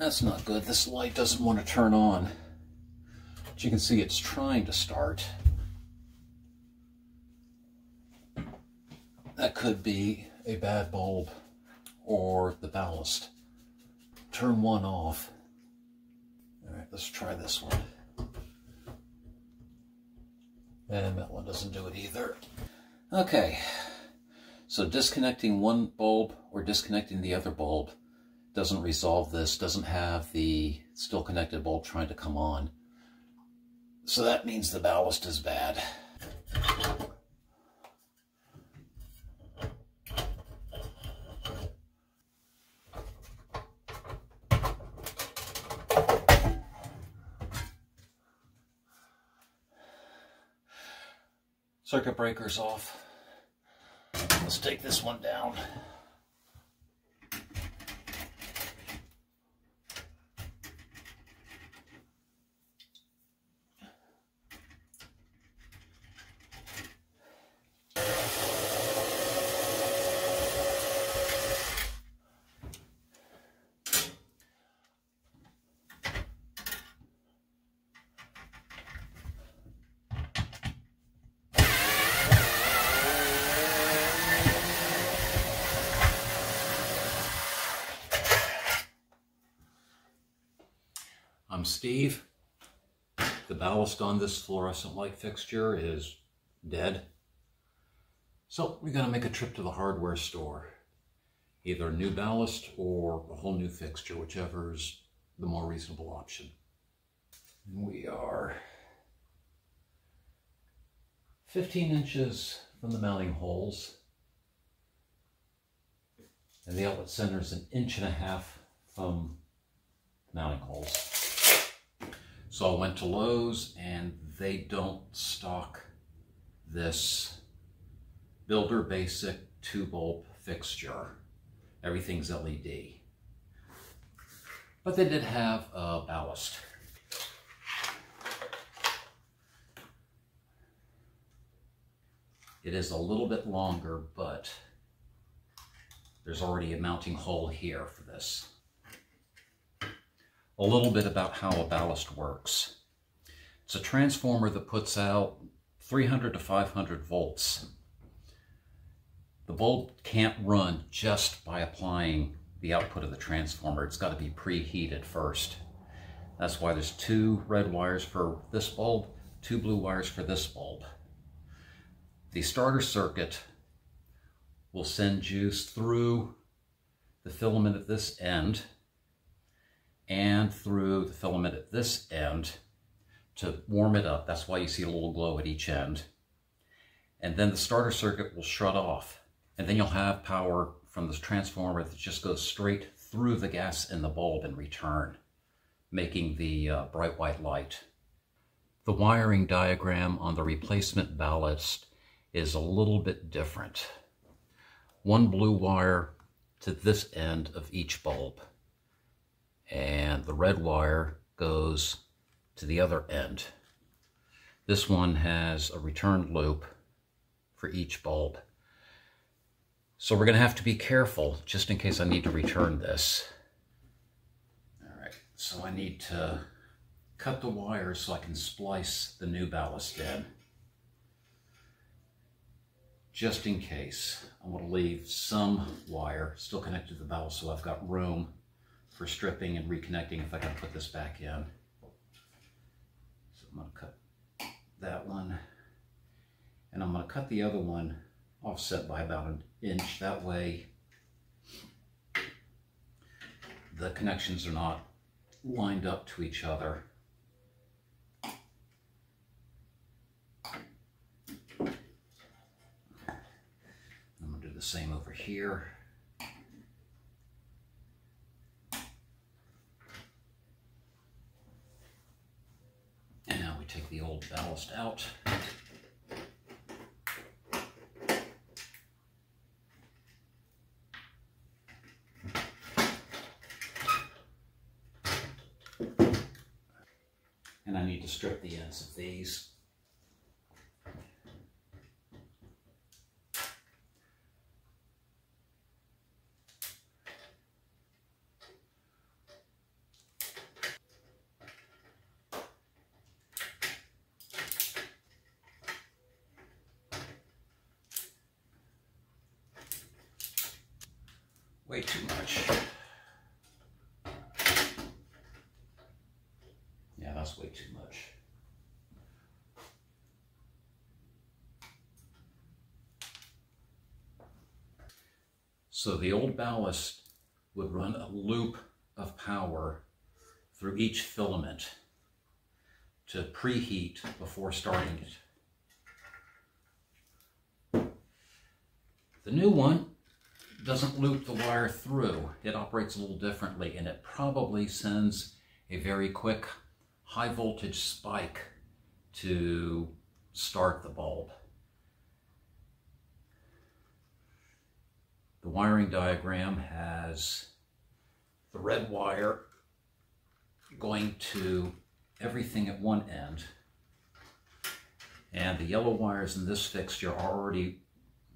That's not good. This light doesn't want to turn on. But you can see it's trying to start. That could be a bad bulb or the ballast. Turn one off. All right, let's try this one. And that one doesn't do it either. Okay, so disconnecting one bulb or disconnecting the other bulb doesn't resolve this, doesn't have the still connected bulb trying to come on. So that means the ballast is bad. Circuit breaker's off. Let's take this one down. I'm Steve. The ballast on this fluorescent light fixture is dead. So we gotta make a trip to the hardware store. Either a new ballast or a whole new fixture, whichever's the more reasonable option. And we are 15 inches from the mounting holes. And the outlet center is 1.5 inches from mounting holes. So I went to Lowe's and they don't stock this Builder Basic 2-bulb fixture. Everything's LED. But they did have a ballast. It is a little bit longer, but there's already a mounting hole here for this. A little bit about how a ballast works. It's a transformer that puts out 300 to 500 volts. The bulb can't run just by applying the output of the transformer. It's got to be preheated first. That's why there's 2 red wires for this bulb, 2 blue wires for this bulb. The starter circuit will send juice through the filament at this end and through the filament at this end to warm it up. That's why you see a little glow at each end. And then the starter circuit will shut off. And then you'll have power from this transformer that just goes straight through the gas in the bulb in return, making the bright white light. The wiring diagram on the replacement ballast is a little bit different. 1 blue wire to this end of each bulb, and the red wire goes to the other end. This one has a return loop for each bulb. So we're going to have to be careful just in case I need to return this. All right, so I need to cut the wires so I can splice the new ballast in. Just in case, I'm going to leave some wire still connected to the ballast so I've got room for stripping and reconnecting if I can put this back in. So I'm going to cut that one, and I'm going to cut the other one offset by about 1 inch. That way the connections are not lined up to each other. I'm going to do the same over here. And now we take the old ballast out. And I need to strip the ends of these. Way too much. Yeah, that's way too much. So the old ballast would run a loop of power through each filament to preheat before starting it. The new one doesn't loop the wire through. It operates a little differently, and it probably sends a very quick high voltage spike to start the bulb. The wiring diagram has the red wire going to everything at one end, and the yellow wires in this fixture are already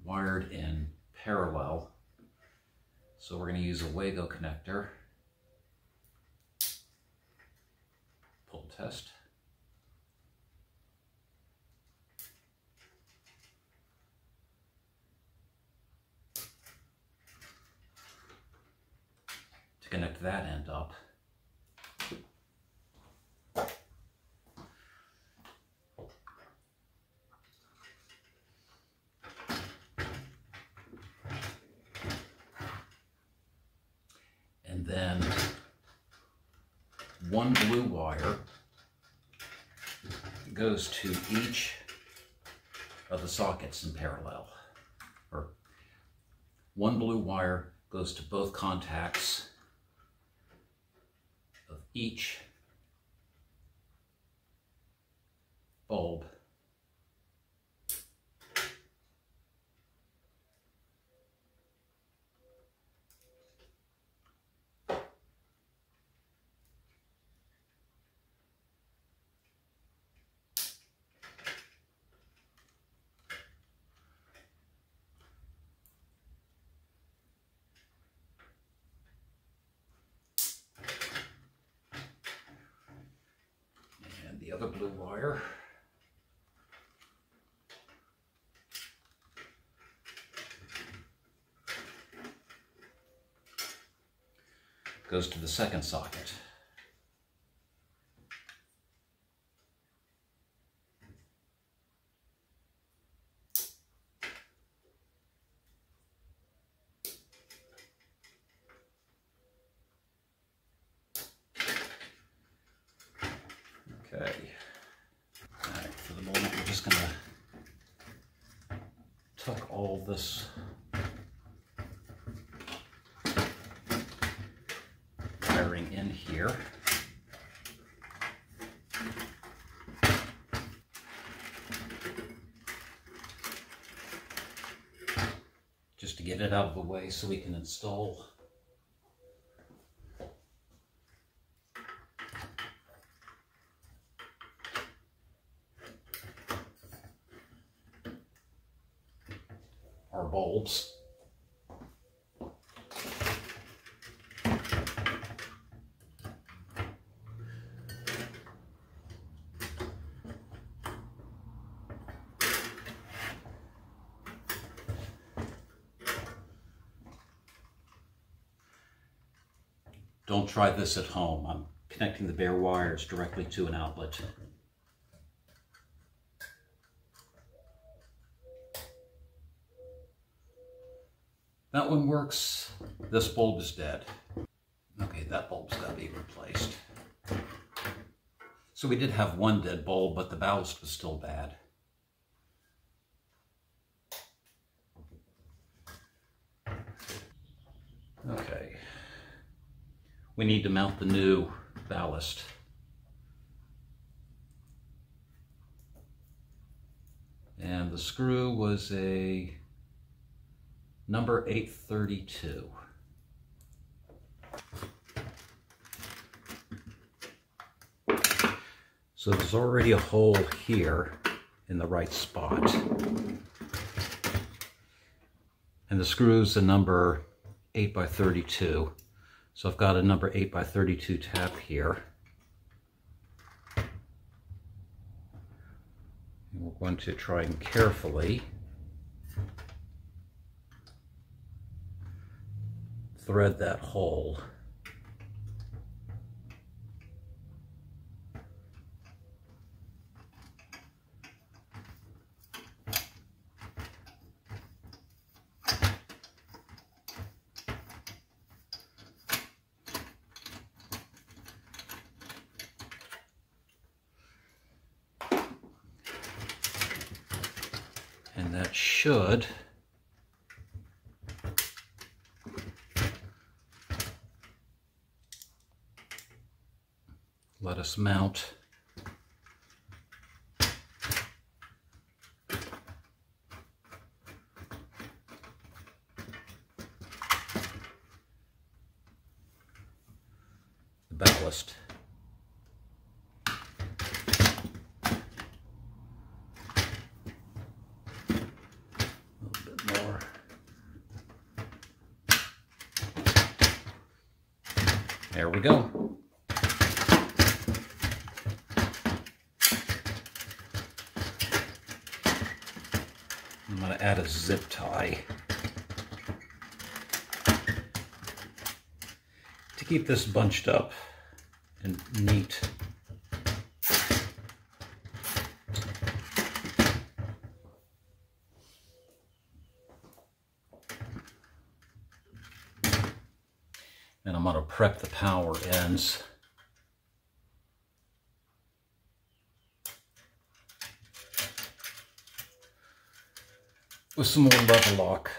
wired in parallel. So we're going to use a Wago connector. Pull test. To connect that end up. And then one blue wire goes to each of the sockets in parallel. Or one blue wire goes to both contacts of each bulb. The other blue wire goes to the second socket. Okay. All right, for the moment, we're just going to tuck all this wiring in here. Just to get it out of the way so we can install our bulbs. Don't try this at home. I'm connecting the bare wires directly to an outlet. That one works. This bulb is dead. Okay, that bulb's got to be replaced. So we did have one dead bulb, but the ballast was still bad. Okay. We need to mount the new ballast. And the screw was a number 832. So there's already a hole here in the right spot. And the screw's a number 8x32. So I've got a number 8x32 tab here. And we're going to try and carefully thread that hole. And that should let us mount the ballast. There we go. I'm going to add a zip tie to keep this bunched up and neat. And I'm going to prep the power ends. With some more lever lock.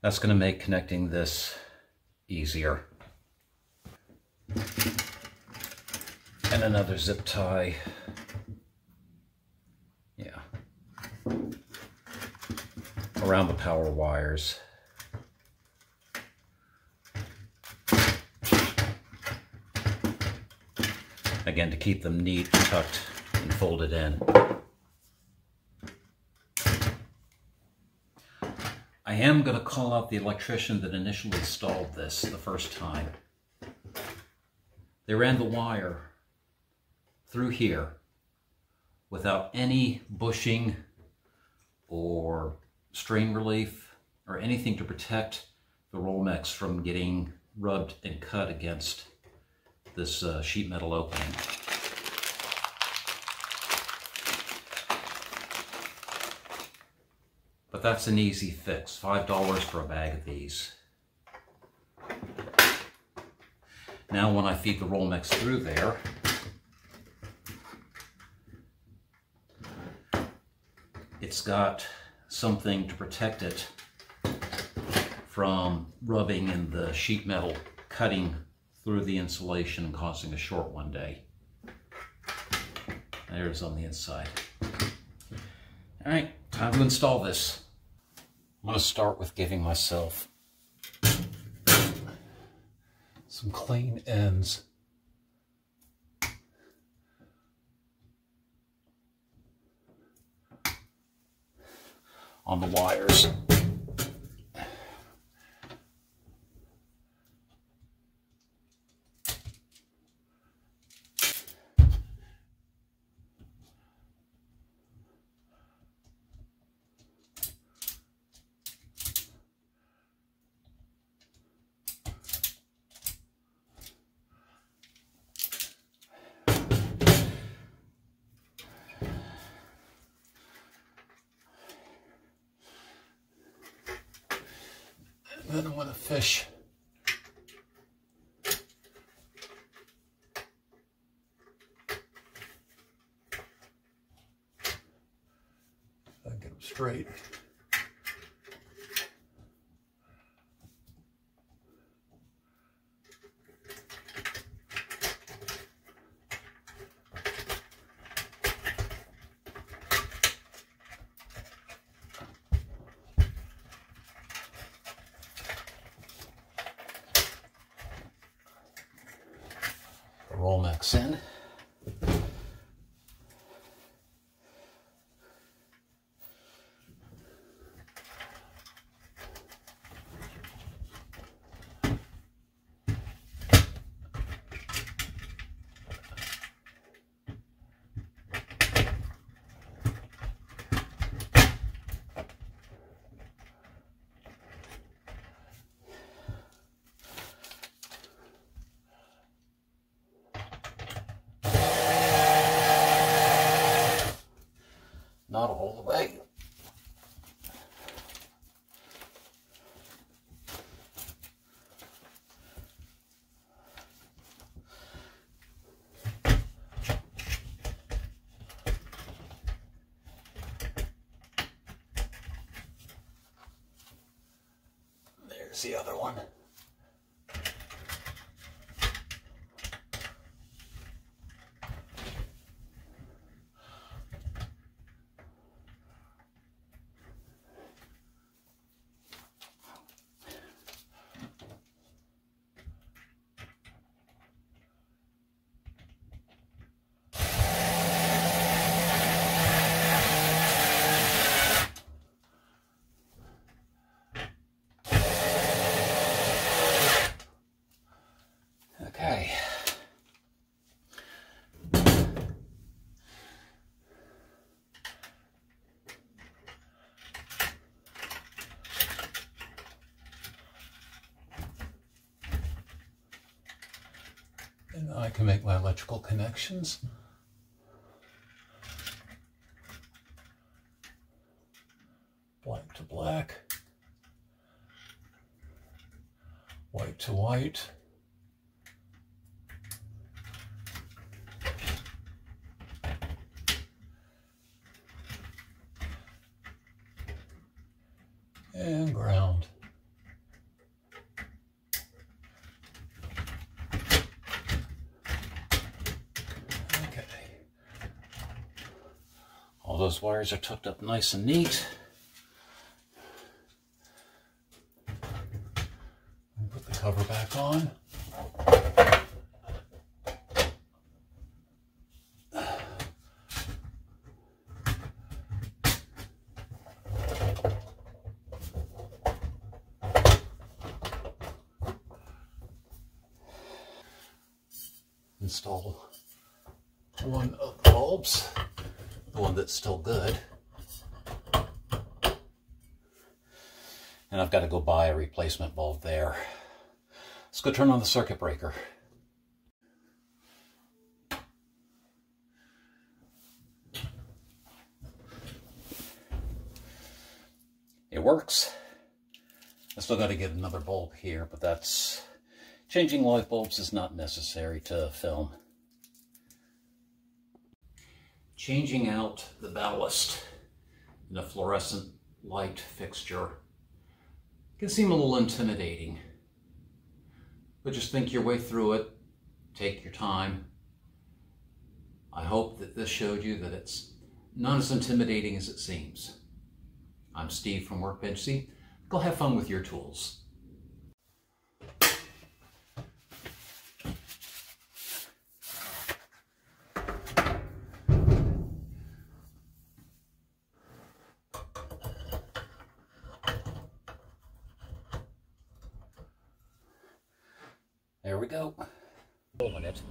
That's going to make connecting this easier. And another zip tie. Yeah. Around the power wires. Again, to keep them neat, tucked, and folded in. I am going to call out the electrician that initially installed this the first time. They ran the wire through here without any bushing or strain relief or anything to protect the Romex from getting rubbed and cut against this sheet metal opening. But that's an easy fix, $5 for a bag of these. Now when I feed the Romex through there, it's got something to protect it from rubbing and the sheet metal cutting through the insulation and causing a short one day. There it is on the inside. All right, time to install this. I'm going to start with giving myself some clean ends. On the wires. Then I want to fish. I get them straight. contacts in. Not all the way. There's the other one. Okay. And I can make my electrical connections. Black to black. White to white. And ground. Okay. All those wires are tucked up nice and neat. Put the cover back on. Install one of the bulbs, the one that's still good. And I've got to go buy a replacement bulb there. Let's go turn on the circuit breaker. It works. I still got to get another bulb here, but that's... Changing light bulbs is not necessary to film. Changing out the ballast in a fluorescent light fixture can seem a little intimidating, but just think your way through it. Take your time. I hope that this showed you that it's not as intimidating as it seems. I'm Steve from Workbench C. Go have fun with your tools. There we go. Hold on it.